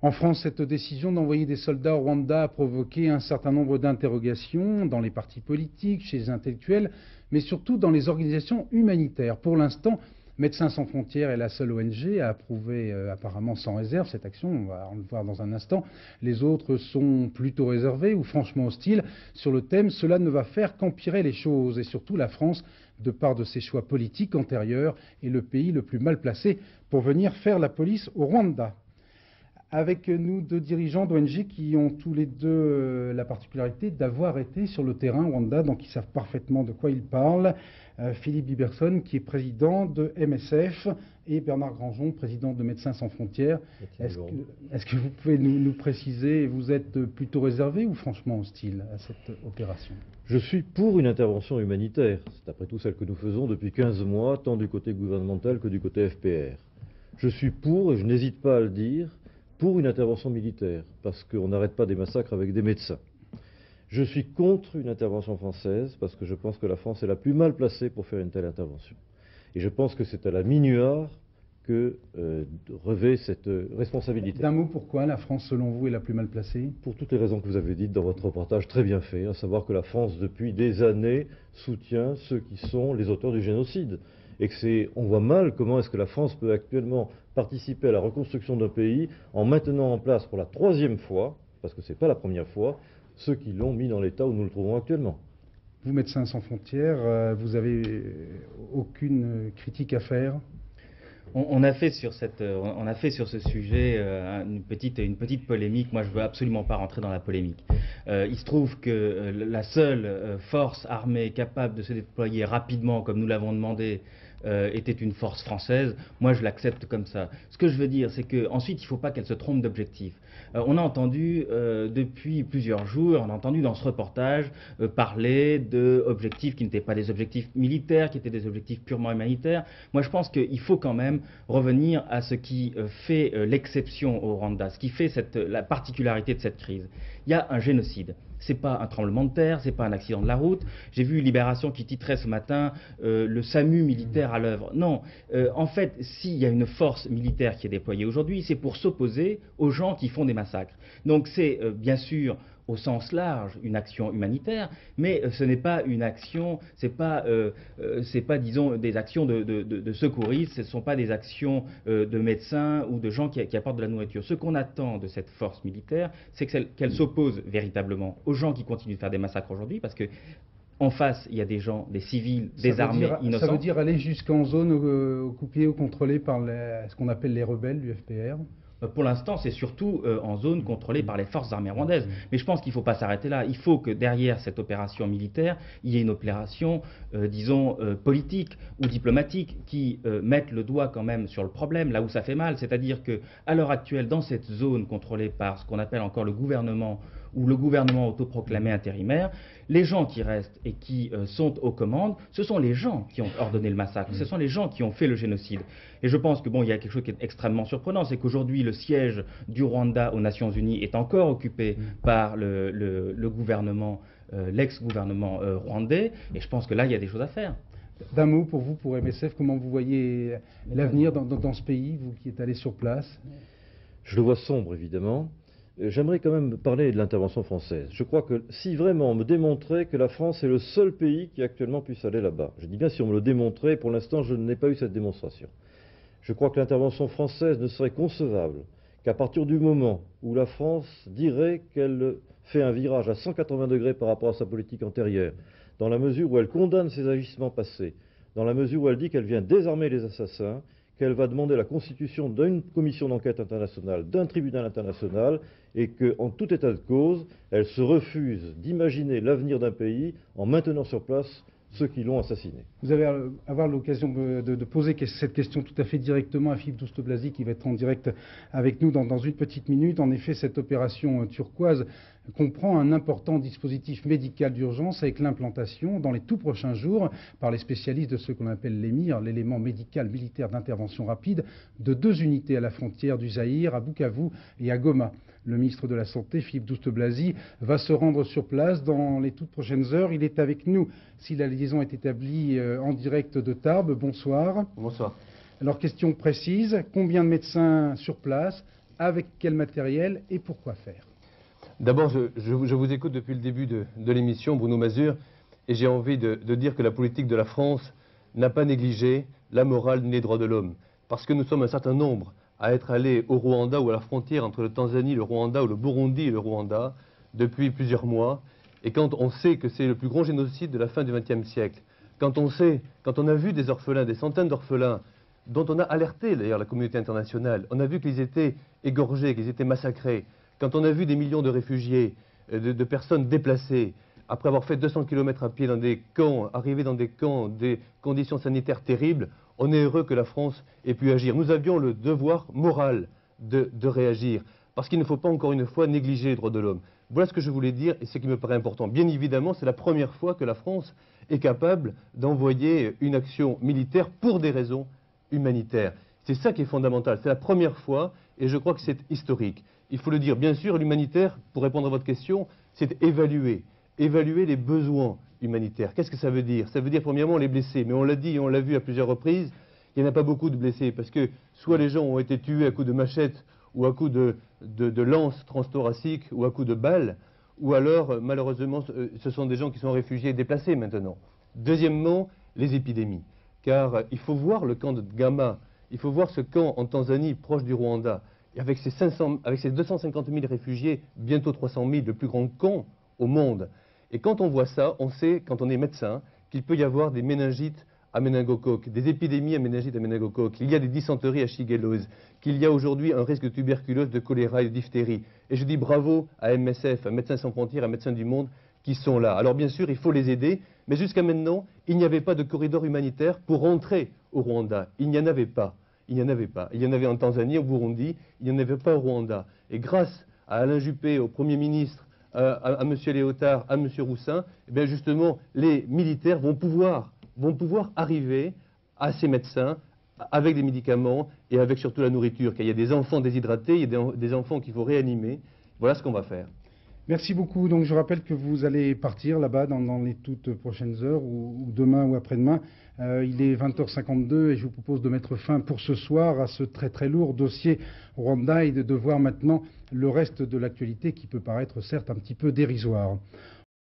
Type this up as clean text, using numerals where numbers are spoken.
En France, cette décision d'envoyer des soldats au Rwanda a provoqué un certain nombre d'interrogations dans les partis politiques, chez les intellectuels, mais surtout dans les organisations humanitaires. Pour l'instant, Médecins sans frontières est la seule ONG à approuver apparemment sans réserve cette action, on va le voir dans un instant. Les autres sont plutôt réservés ou franchement hostiles sur le thème. Cela ne va faire qu'empirer les choses et surtout la France, de part de ses choix politiques antérieurs, est le pays le plus mal placé pour venir faire la police au Rwanda. Avec nous deux dirigeants d'ONG qui ont tous les deux la particularité d'avoir été sur le terrain au Rwanda, donc ils savent parfaitement de quoi ils parlent. Philippe Biberson, qui est président de MSF, et Bernard Granjon, président de Médecins sans frontières. Est-ce que vous pouvez nous préciser, vous êtes plutôt réservé ou franchement hostile à cette opération? Je suis pour une intervention humanitaire. C'est après tout celle que nous faisons depuis 15 mois, tant du côté gouvernemental que du côté FPR. Je suis pour, et je n'hésite pas à le dire, pour une intervention militaire, parce qu'on n'arrête pas des massacres avec des médecins. Je suis contre une intervention française, parce que je pense que la France est la plus mal placée pour faire une telle intervention. Et je pense que c'est à la minuar que revêt cette responsabilité. D'un mot, pourquoi la France, selon vous, est la plus mal placée? Pour toutes les raisons que vous avez dites dans votre reportage très bien fait, à savoir que la France, depuis des années, soutient ceux qui sont les auteurs du génocide. Et que on voit mal comment est-ce que la France peut actuellement participer à la reconstruction d'un pays en maintenant en place pour la 3e fois, parce que ce n'est pas la première fois, ceux qui l'ont mis dans l'état où nous le trouvons actuellement. Vous, Médecins sans frontières, vous n'avez aucune critique à faire? On a fait sur ce sujet une petite polémique. Moi, je ne veux absolument pas rentrer dans la polémique. Il se trouve que la seule force armée capable de se déployer rapidement, comme nous l'avons demandé, était une force française. Moi, je l'accepte comme ça. Ce que je veux dire, c'est qu'ensuite, il ne faut pas qu'elle se trompe d'objectif. On a entendu depuis plusieurs jours, on a entendu dans ce reportage parler d'objectifs qui n'étaient pas des objectifs militaires, qui étaient des objectifs purement humanitaires. Moi, je pense qu'il faut quand même revenir à ce qui fait l'exception au Rwanda, ce qui fait la particularité de cette crise. Il y a un génocide. C'est pas un tremblement de terre, c'est pas un accident de la route. J'ai vu Libération qui titrait ce matin le SAMU militaire à l'œuvre. Non, en fait, s'il y a une force militaire qui est déployée aujourd'hui, c'est pour s'opposer aux gens qui font des massacres. Donc c'est bien sûr au sens large une action humanitaire, mais ce n'est pas une action, c'est pas disons des actions de secouristes, ce ne sont pas des actions de médecins ou de gens qui apportent de la nourriture. Ce qu'on attend de cette force militaire, c'est qu'elle s'oppose véritablement aux gens qui continuent de faire des massacres aujourd'hui, parce que en face, il y a des gens, des civils, des armées innocents. Ça veut dire aller jusqu'en zone occupée ou contrôlée par ce qu'on appelle les rebelles du FPR? Pour l'instant, c'est surtout en zone contrôlée par les forces armées rwandaises. Mais je pense qu'il ne faut pas s'arrêter là. Il faut que derrière cette opération militaire, il y ait une opération, disons, politique ou diplomatique qui mette le doigt quand même sur le problème, là où ça fait mal. C'est-à-dire qu'à l'heure actuelle, dans cette zone contrôlée par ce qu'on appelle encore le gouvernement ou le gouvernement autoproclamé intérimaire, les gens qui restent et qui sont aux commandes, ce sont les gens qui ont ordonné le massacre, ce sont les gens qui ont fait le génocide. Et je pense que bon, il y a quelque chose qui est extrêmement surprenant, c'est qu'aujourd'hui le siège du Rwanda aux Nations Unies est encore occupé par le gouvernement, l'ex-gouvernement rwandais, et je pense que là il y a des choses à faire. D'un mot pour vous, pour MSF, comment vous voyez l'avenir dans ce pays, vous qui êtes allé sur place? Je le vois sombre, évidemment. J'aimerais quand même parler de l'intervention française. Je crois que si vraiment on me démontrait que la France est le seul pays qui actuellement puisse aller là-bas, je dis bien si on me le démontrait, pour l'instant je n'ai pas eu cette démonstration. Je crois que l'intervention française ne serait concevable qu'à partir du moment où la France dirait qu'elle fait un virage à 180 degrés par rapport à sa politique antérieure, dans la mesure où elle condamne ses agissements passés, dans la mesure où elle dit qu'elle vient désarmer les assassins, qu'elle va demander la constitution d'une commission d'enquête internationale, d'un tribunal international, et qu'en tout état de cause, elle se refuse d'imaginer l'avenir d'un pays en maintenant sur place ceux qui l'ont assassiné. Vous allez avoir l'occasion de poser cette question tout à fait directement à Philippe Douste-Blazy, qui va être en direct avec nous dans une petite minute. En effet, cette opération turquoise comprend un important dispositif médical d'urgence avec l'implantation dans les tout prochains jours par les spécialistes de ce qu'on appelle l'EMIR, l'élément médical militaire d'intervention rapide, de 2 unités à la frontière du Zaïre, à Bukavu et à Goma. Le ministre de la Santé, Philippe Douste-Blazy, va se rendre sur place dans les toutes prochaines heures. Il est avec nous si la liaison est établie en direct de Tarbes. Bonsoir. Bonsoir. Alors, question précise, combien de médecins sur place? avec quel matériel et pourquoi faire? D'abord, je vous écoute depuis le début de l'émission, Bruno Mazur, et j'ai envie de dire que la politique de la France n'a pas négligé la morale ni les droits de l'homme. Parce que nous sommes un certain nombre à être allés au Rwanda ou à la frontière entre le Tanzanie, le Rwanda, ou le Burundi et le Rwanda depuis plusieurs mois. Et quand on sait que c'est le plus grand génocide de la fin du XXe siècle, quand on a vu des orphelins, des centaines d'orphelins, dont on a alerté d'ailleurs la communauté internationale, on a vu qu'ils étaient égorgés, qu'ils étaient massacrés, quand on a vu des millions de réfugiés, de personnes déplacées, après avoir fait 200 km à pied dans des camps, arriver dans des camps, des conditions sanitaires terribles, on est heureux que la France ait pu agir. Nous avions le devoir moral de réagir, parce qu'il ne faut pas encore une fois négliger les droits de l'homme. Voilà ce que je voulais dire et ce qui me paraît important. Bien évidemment, c'est la première fois que la France est capable d'envoyer une action militaire pour des raisons humanitaires. C'est ça qui est fondamental. C'est la première fois et je crois que c'est historique. Il faut le dire, bien sûr, l'humanitaire, pour répondre à votre question, c'est évaluer les besoins humanitaires. Qu'est-ce que ça veut dire? Ça veut dire premièrement les blessés, mais on l'a dit et on l'a vu à plusieurs reprises, il n'y en a pas beaucoup de blessés, parce que soit les gens ont été tués à coups de machette, ou à coups de lance transthoracique, ou à coups de balles, ou alors, malheureusement, ce sont des gens qui sont réfugiés et déplacés maintenant. Deuxièmement, les épidémies. Car il faut voir le camp de Gama, il faut voir ce camp en Tanzanie, proche du Rwanda, et avec ses 250 000 réfugiés, bientôt 300 000, le plus grand camp au monde. Et quand on voit ça, on sait, quand on est médecin, qu'il peut y avoir des méningites à méningocoque, des épidémies à méningite à méningocoque, qu'il y a des dysenteries à shigellose, qu'il y a aujourd'hui un risque de tuberculose, de choléra et de diphtérie. Et je dis bravo à MSF, à Médecins sans frontières, à Médecins du monde, qui sont là. Alors bien sûr, il faut les aider, mais jusqu'à maintenant, il n'y avait pas de corridor humanitaire pour rentrer au Rwanda. Il n'y en avait pas. Il n'y en avait pas. Il y en avait en Tanzanie, au Burundi, il n'y en avait pas au Rwanda. Et grâce à Alain Juppé, au Premier ministre, à M. Léotard, à M. Roussin, eh bien justement, les militaires vont pouvoir arriver à ces médecins avec des médicaments et avec surtout la nourriture. Car il y a des enfants déshydratés, il y a des enfants qu'il faut réanimer. Voilà ce qu'on va faire. Merci beaucoup. Donc je rappelle que vous allez partir là-bas dans les toutes prochaines heures, ou demain ou après-demain. Il est 20h52 et je vous propose de mettre fin pour ce soir à ce très très lourd dossier Rwanda et de voir maintenant le reste de l'actualité qui peut paraître certes un petit peu dérisoire.